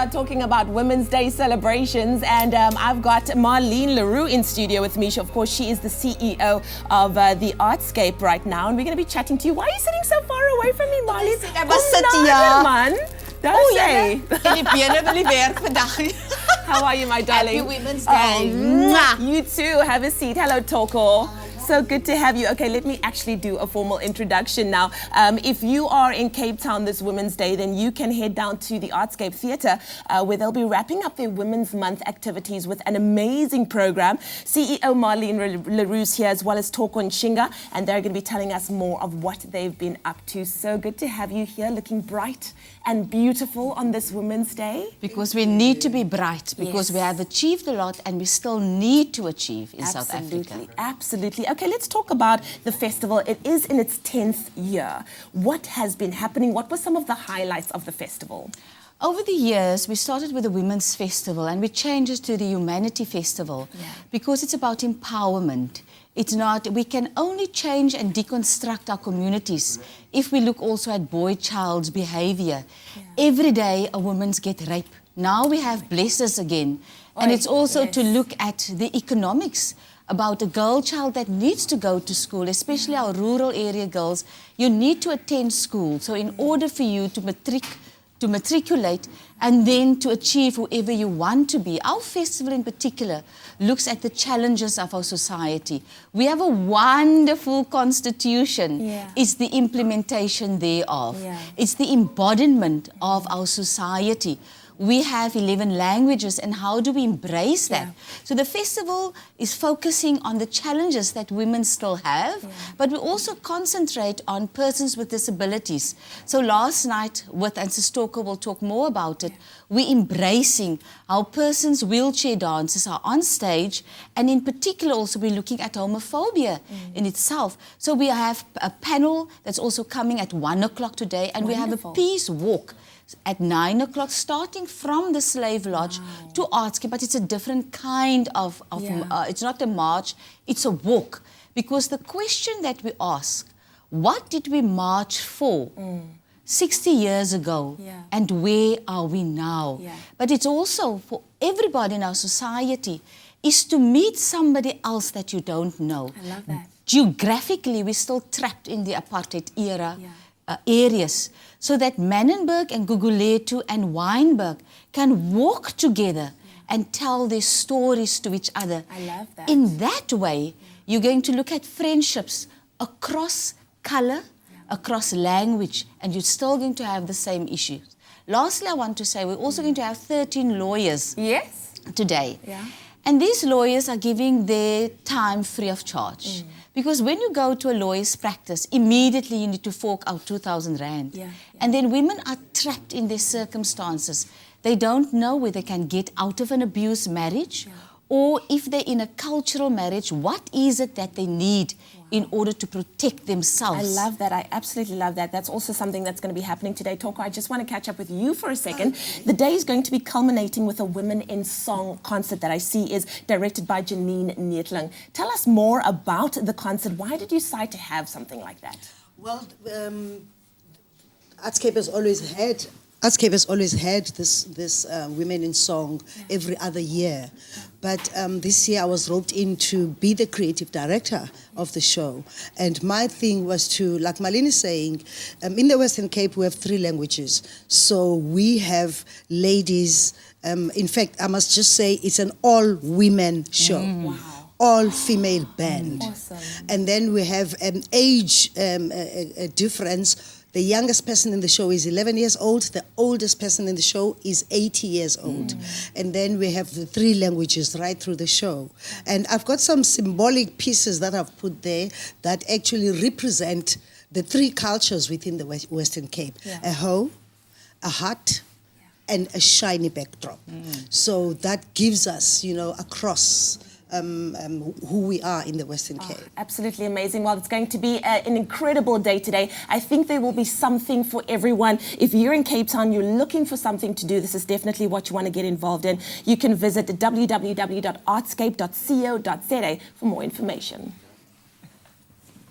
are talking about Women's Day celebrations, and I've got Marlene le Roux in studio with me. Of course, she is the CEO of the Artscape right now, and we're going to be chatting to you. Why are you sitting so far away from me, Marlene? Man. Oh, jy bene wil nie werk vandag. How are you, my darling? Happy Women's Day. You too. Have a seat. Hello, Thoko. So good to have you. Okay, let me actually do a formal introduction now. If you are in Cape Town this Women's Day, then you can head down to the Artscape Theatre where they'll be wrapping up their Women's Month activities with an amazing program. CEO Marlene le Roux here, as well as Thoko Ntshinga, and they're going to be telling us more of what they've been up to. So good to have you here, looking bright and beautiful on this Women's Day. Because we need to be bright, because we have achieved a lot and we still need to achieve in South Africa. Absolutely. Okay, let's talk about the festival. It is in its 10th year. What has been happening? What were some of the highlights of the festival? Over the years, we started with the Women's Festival and we changed it to the Humanity Festival because it's about empowerment. It's not, we can only change and deconstruct our communities if we look also at boy-child's behavior. Every day, a woman's get raped. Now we have blessers again. And it's also to look at the economics about a girl child that needs to go to school, especially our rural area girls. You need to attend school. So in order for you to matriculate and then to achieve whoever you want to be. Our festival in particular looks at the challenges of our society. We have a wonderful constitution. It's the implementation thereof. It's the embodiment of our society. We have 11 languages, and how do we embrace that? So the festival is focusing on the challenges that women still have, but we also concentrate on persons with disabilities. So last night, and Thoko will talk more about it, we're embracing how persons, wheelchair dancers are on stage, and in particular also we're looking at homophobia in itself. So we have a panel that's also coming at 1 o'clock today, and we have a peace walk at 9 o'clock, starting from the Slave Lodge to Artscape, but it's a different kind of it's not a march, it's a walk. Because the question that we ask, what did we march for 60 years ago, and where are we now? But it's also for everybody in our society, is to meet somebody else that you don't know. I love that. Geographically, we're still trapped in the apartheid era areas, so that Manenberg and Gugulethu and Wynberg can walk together and tell their stories to each other. I love that. In that way, you're going to look at friendships across color, across language, and you're still going to have the same issues. Lastly, I want to say we're also going to have 13 lawyers today. And these lawyers are giving their time free of charge. Because when you go to a lawyer's practice, immediately you need to fork out 2,000 rand. And then women are trapped in their circumstances. They don't know whether they can get out of an abused marriage, or if they're in a cultural marriage, what is it that they need in order to protect themselves. I love that. I absolutely love that. That's also something that's going to be happening today. Thoko, I just want to catch up with you for a second. The day is going to be culminating with a Women in Song concert that I see is directed by Janine Neetling. Tell us more about the concert. Why did you decide to have something like that? Well, Artscape has always had this Women in Song every other year. But this year I was roped in to be the creative director of the show. And my thing was to, like Marlene is saying, in the Western Cape we have 3 languages. So we have ladies, in fact I must just say it's an all-women show. All-female band. Awesome. And then we have an age difference. The youngest person in the show is 11 years old. The oldest person in the show is 80 years old. And then we have the 3 languages right through the show. And I've got some symbolic pieces that I've put there that actually represent the 3 cultures within the Western Cape. A hoe, a hut, and a shiny backdrop. So that gives us, you know, across who we are in the Western Cape. Absolutely amazing. Well, it's going to be an incredible day today. I think there will be something for everyone. If you're in Cape Town, you're looking for something to do, this is definitely what you want to get involved in. You can visit www.artscape.co.za for more information.